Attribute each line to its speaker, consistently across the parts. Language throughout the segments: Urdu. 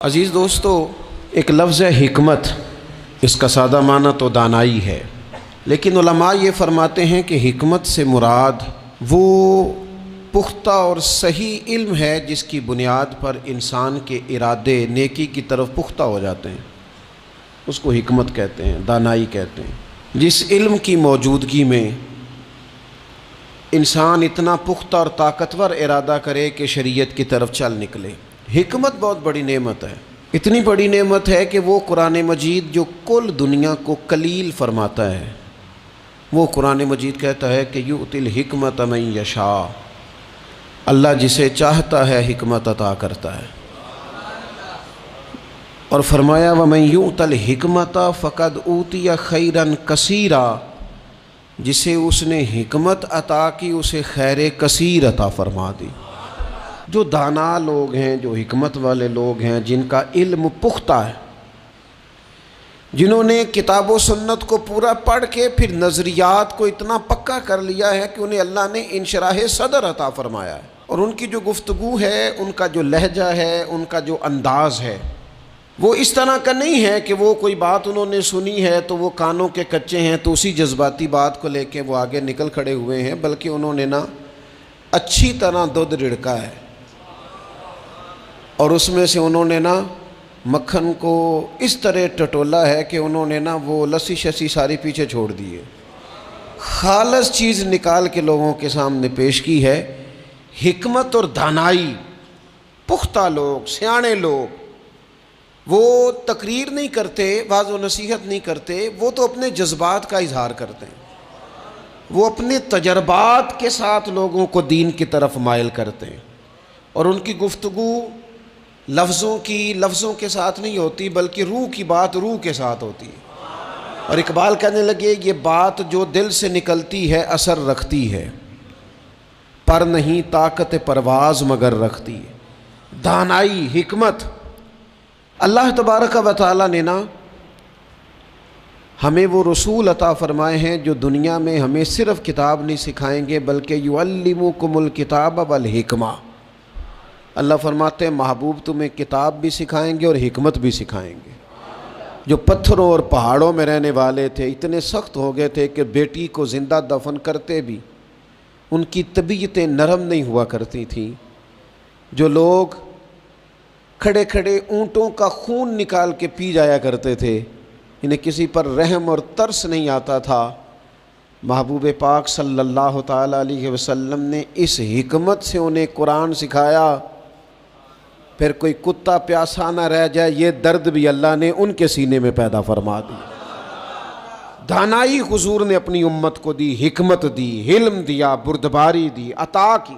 Speaker 1: عزیز دوستو، ایک لفظ ہے حکمت، اس کا سادہ معنی تو دانائی ہے، لیکن علماء یہ فرماتے ہیں کہ حکمت سے مراد وہ پختہ اور صحیح علم ہے جس کی بنیاد پر انسان کے ارادے نیکی کی طرف پختہ ہو جاتے ہیں، اس کو حکمت کہتے ہیں، دانائی کہتے ہیں۔ جس علم کی موجودگی میں انسان اتنا پختہ اور طاقتور ارادہ کرے کہ شریعت کی طرف چل نکلے، حکمت بہت بڑی نعمت ہے۔ اتنی بڑی نعمت ہے کہ وہ قرآن مجید جو کل دنیا کو کلیل فرماتا ہے، وہ قرآن مجید کہتا ہے کہ یؤتی الحکمت من یشاء، اللہ جسے چاہتا ہے حکمت عطا کرتا ہے، اور فرمایا ومن یؤت الحکمت فقد اوتی خیرا کثیرا، جسے اس نے حکمت عطا کی اسے خیر کثیر عطا فرما دی۔ جو دانا لوگ ہیں، جو حکمت والے لوگ ہیں، جن کا علم پختہ ہے، جنہوں نے کتاب و سنت کو پورا پڑھ کے پھر نظریات کو اتنا پکا کر لیا ہے کہ انہیں اللہ نے انشراح صدر عطا فرمایا ہے، اور ان کی جو گفتگو ہے، ان کا جو لہجہ ہے، ان کا جو انداز ہے، وہ اس طرح کا نہیں ہے کہ وہ کوئی بات انہوں نے سنی ہے تو وہ کانوں کے کچے ہیں تو اسی جذباتی بات کو لے کے وہ آگے نکل کھڑے ہوئے ہیں، بلکہ انہوں نے اچھی طرح دودھ رڑکا ہے، اور اس میں سے انہوں نے مکھن کو اس طرح ٹٹولا ہے کہ انہوں نے وہ لسی شسی ساری پیچھے چھوڑ دی ہے، خالص چیز نکال کے لوگوں کے سامنے پیش کی ہے۔ حکمت اور دانائی، پختہ لوگ، سیانے لوگ، وہ تقریر نہیں کرتے، واعظ و نصیحت نہیں کرتے، وہ تو اپنے جذبات کا اظہار کرتے ہیں، وہ اپنے تجربات کے ساتھ لوگوں کو دین کی طرف مائل کرتے ہیں، اور ان کی گفتگو لفظوں کے ساتھ نہیں ہوتی، بلکہ روح کی بات روح کے ساتھ ہوتی ہے۔ اور اقبال کہنے لگے یہ بات جو دل سے نکلتی ہے اثر رکھتی ہے، پر نہیں طاقت پرواز مگر رکھتی ہے۔ دانائی، حکمت، اللہ تبارک و تعالیٰ نے ہمیں وہ رسول عطا فرمائے ہیں جو دنیا میں ہمیں صرف کتاب نہیں سکھائیں گے بلکہ یعلمکم الکتاب والحکمہ۔ اللہ فرماتے ہیں محبوب تمہیں کتاب بھی سکھائیں گے اور حکمت بھی سکھائیں گے۔ جو پتھروں اور پہاڑوں میں رہنے والے تھے اتنے سخت ہو گئے تھے کہ بیٹی کو زندہ دفن کرتے بھی ان کی طبیعتیں نرم نہیں ہوا کرتی تھیں، جو لوگ کھڑے کھڑے اونٹوں کا خون نکال کے پی جایا کرتے تھے، انہیں کسی پر رحم اور ترس نہیں آتا تھا، محبوب پاک صلی اللہ تعالیٰ علیہ وسلم نے اس حکمت سے انہیں قرآن سکھایا۔ پھر کوئی کتا پیاسا نہ رہ جائے، یہ درد بھی اللہ نے ان کے سینے میں پیدا فرما دی۔ دانائی حضور نے اپنی امت کو دی، حکمت دی، علم دیا، بردباری دی، عطا کی۔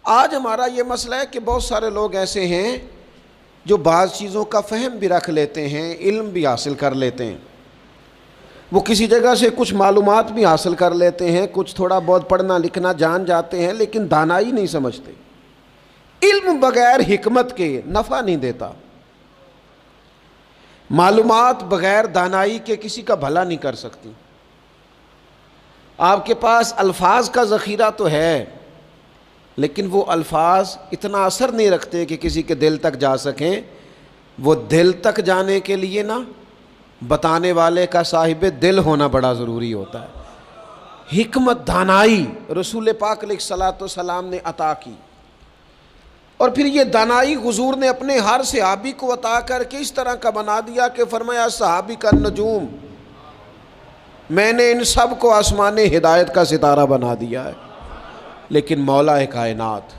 Speaker 1: آج ہمارا یہ مسئلہ ہے کہ بہت سارے لوگ ایسے ہیں جو بعض چیزوں کا فہم بھی رکھ لیتے ہیں، علم بھی حاصل کر لیتے ہیں، وہ کسی جگہ سے کچھ معلومات بھی حاصل کر لیتے ہیں، کچھ تھوڑا بہت پڑھنا لکھنا جان جاتے ہیں، لیکن دانائی نہیں سمجھتے۔ علم بغیر حکمت کے نفع نہیں دیتا، معلومات بغیر دانائی کے کسی کا بھلا نہیں کر سکتی۔ آپ کے پاس الفاظ کا ذخیرہ تو ہے، لیکن وہ الفاظ اتنا اثر نہیں رکھتے کہ کسی کے دل تک جا سکیں۔ وہ دل تک جانے کے لیے بتانے والے کا صاحب دل ہونا بڑا ضروری ہوتا ہے۔ حکمت، دانائی رسول پاک علیہ الصلاۃ والسلام نے عطا کی، اور پھر یہ دانائی حضور نے اپنے ہر صحابی کو عطا کر کے اس طرح کا بنا دیا کہ فرمایا صحابی کا نجوم، میں نے ان سب کو آسمان ہدایت کا ستارہ بنا دیا ہے۔ لیکن مولا کائنات،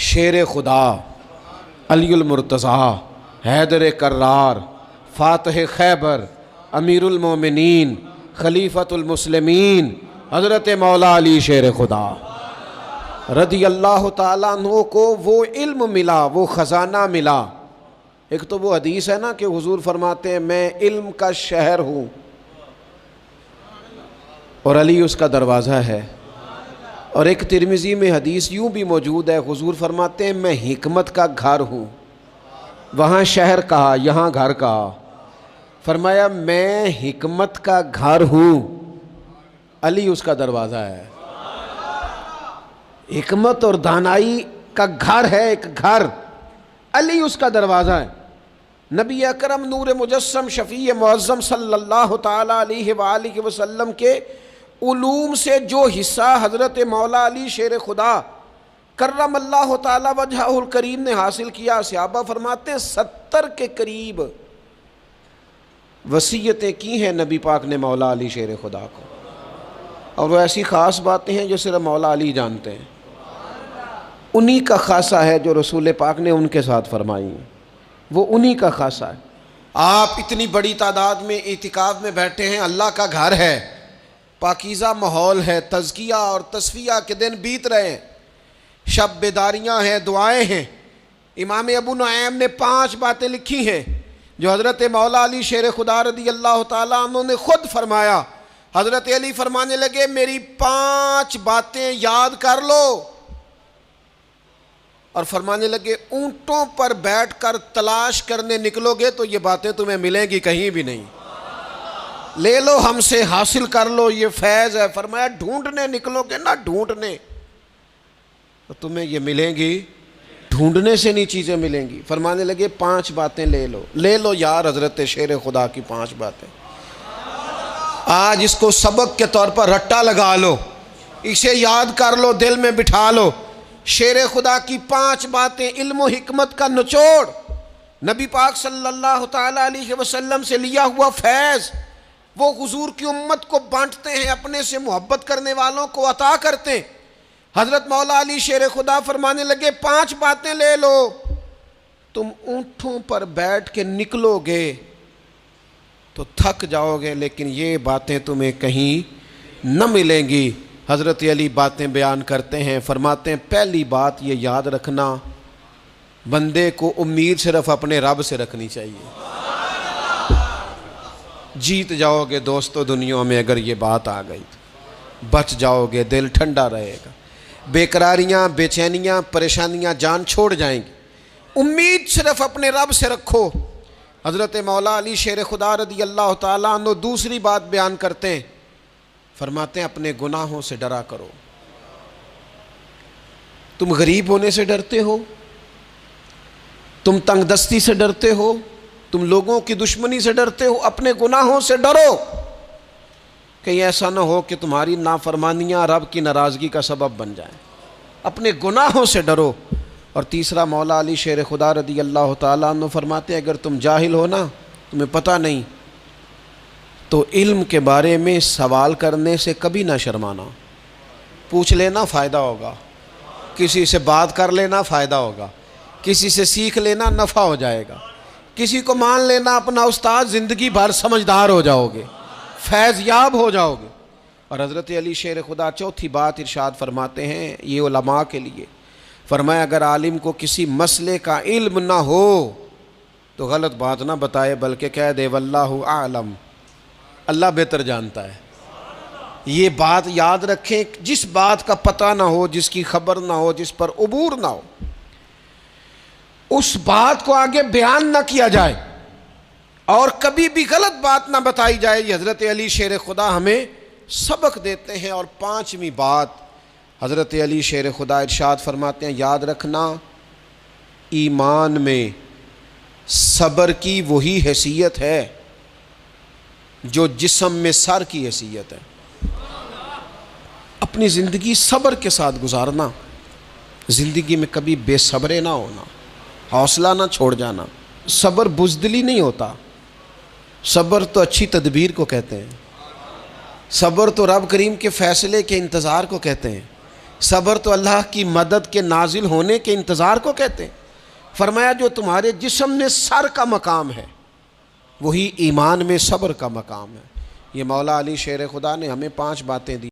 Speaker 1: شیر خدا، علی المرتضیٰ، حیدر کرار، فاتح خیبر، امیر المومنین، خلیفۃ المسلمین، حضرت مولا علی شیر خدا رضی اللہ تعالیٰ عنہ کو وہ علم ملا، وہ خزانہ ملا۔ ایک تو وہ حدیث ہے کہ حضور فرماتے ہیں میں علم کا شہر ہوں، اور علی اس کا دروازہ ہے۔ اور ایک ترمذی میں حدیث یوں بھی موجود ہے، حضور فرماتے ہیں میں حکمت کا گھر ہوں، وہاں شہر کہا، یہاں گھر کہا، فرمایا میں حکمت کا گھر ہوں، علی اس کا دروازہ ہے۔ حکمت اور دانائی کا گھر ہے، ایک گھر علی اس کا دروازہ ہے۔ نبی اکرم نور مجسم شفیع معظم صلی اللہ تعالیٰ علیہ وآلہ وسلم کے علوم سے جو حصہ حضرت مولا علی شیر خدا کرم اللہ تعالیٰ وجہہ الکریم نے حاصل کیا، صحابہ فرماتے ہیں 70 کے قریب وصیتیں کی ہیں نبی پاک نے مولا علی شیر خدا کو، اور وہ ایسی خاص باتیں ہیں جو صرف مولا علی جانتے ہیں، انہی کا خاصہ ہے جو رسول پاک نے ان کے ساتھ فرمائی ہیں، وہ انہی کا خاصہ ہے۔ آپ اتنی بڑی تعداد میں اعتکاف میں بیٹھے ہیں، اللہ کا گھر ہے، پاکیزہ ماحول ہے، تزکیہ اور تصفیہ کے دن بیت رہے ہیں، شب بیداریاں ہیں، دعائیں ہیں۔ امام ابو نعیم نے 5 باتیں لکھی ہیں جو حضرت مولا علی شیر خدا رضی اللہ تعالیٰ عنہ نے خود فرمایا۔ حضرت علی فرمانے لگے میری 5 باتیں یاد کر لو، اور فرمانے لگے اونٹوں پر بیٹھ کر تلاش کرنے نکلو گے تو یہ باتیں تمہیں ملیں گی کہیں بھی نہیں، لے لو ہم سے، حاصل کر لو، یہ فیض ہے۔ فرمایا ڈھونڈنے نکلو گے نا، ڈھونڈنے، تو تمہیں یہ ملیں گی، ڈھونڈنے سے نہیں چیزیں ملیں گی۔ فرمانے لگے 5 باتیں لے لو یار حضرت شیر خدا کی 5 باتیں، آج اس کو سبق کے طور پر رٹا لگا لو، اسے یاد کر لو، دل میں بٹھا لو۔ شیر خدا کی 5 باتیں، علم و حکمت کا نچوڑ، نبی پاک صلی اللہ تعالیٰ علیہ وسلم سے لیا ہوا فیض، وہ حضور کی امت کو بانٹتے ہیں، اپنے سے محبت کرنے والوں کو عطا کرتے ہیں۔ حضرت مولا علی شیر خدا فرمانے لگے 5 باتیں لے لو، تم اونٹوں پر بیٹھ کے نکلو گے تو تھک جاؤ گے، لیکن یہ باتیں تمہیں کہیں نہ ملیں گی۔ حضرت علی باتیں بیان کرتے ہیں، فرماتے ہیں پہلی بات یہ یاد رکھنا، بندے کو امید صرف اپنے رب سے رکھنی چاہیے۔ جیت جاؤ گے دوستو دنیا میں اگر یہ بات آ گئی، بچ جاؤ گے، دل ٹھنڈا رہے گا، بے قراریاں، بے چینیاں، پریشانیاں جان چھوڑ جائیں گی۔ امید صرف اپنے رب سے رکھو۔ حضرت مولا علی شیر خدا رضی اللہ تعالیٰ عنہ دوسری بات بیان کرتے ہیں، فرماتے ہیں اپنے گناہوں سے ڈرا کرو۔ تم غریب ہونے سے ڈرتے ہو، تم تنگ دستی سے ڈرتے ہو، تم لوگوں کی دشمنی سے ڈرتے ہو، اپنے گناہوں سے ڈرو، کہیں ایسا نہ ہو کہ تمہاری نافرمانیاں رب کی ناراضگی کا سبب بن جائیں۔ اپنے گناہوں سے ڈرو۔ اور تیسرا مولا علی شیر خدا رضی اللہ تعالیٰ عنہ فرماتے ہیں اگر تم جاہل ہو نا، تمہیں پتہ نہیں، تو علم کے بارے میں سوال کرنے سے کبھی نہ شرمانا، پوچھ لینا فائدہ ہوگا، کسی سے بات کر لینا فائدہ ہوگا، کسی سے سیکھ لینا نفع ہو جائے گا، کسی کو مان لینا اپنا استاد، زندگی بھر سمجھدار ہو جاؤ گے، فیض یاب ہو جاؤ گے۔ اور حضرت علی شیر خدا چوتھی بات ارشاد فرماتے ہیں یہ علماء کے لیے، فرمایا اگر عالم کو کسی مسئلے کا علم نہ ہو تو غلط بات نہ بتائے بلکہ کہہ دے واللہ اعلم، اللہ بہتر جانتا ہے۔ یہ بات یاد رکھیں، جس بات کا پتہ نہ ہو، جس کی خبر نہ ہو، جس پر عبور نہ ہو، اس بات کو آگے بیان نہ کیا جائے اور کبھی بھی غلط بات نہ بتائی جائے۔ یہ حضرت علی شیر خدا ہمیں سبق دیتے ہیں۔ اور 5ویں بات حضرت علی شیر خدا ارشاد فرماتے ہیں یاد رکھنا، ایمان میں صبر کی وہی حیثیت ہے جو جسم میں سر کی حیثیت ہے۔ اپنی زندگی صبر کے ساتھ گزارنا، زندگی میں کبھی بے صبرے نہ ہونا، حوصلہ نہ چھوڑ جانا۔ صبر بزدلی نہیں ہوتا، صبر تو اچھی تدبیر کو کہتے ہیں، صبر تو رب کریم کے فیصلے کے انتظار کو کہتے ہیں، صبر تو اللہ کی مدد کے نازل ہونے کے انتظار کو کہتے ہیں۔ فرمایا جو تمہارے جسم میں سر کا مقام ہے وہی ایمان میں صبر کا مقام ہے۔ یہ مولا علی شیر خدا نے ہمیں 5 باتیں دی۔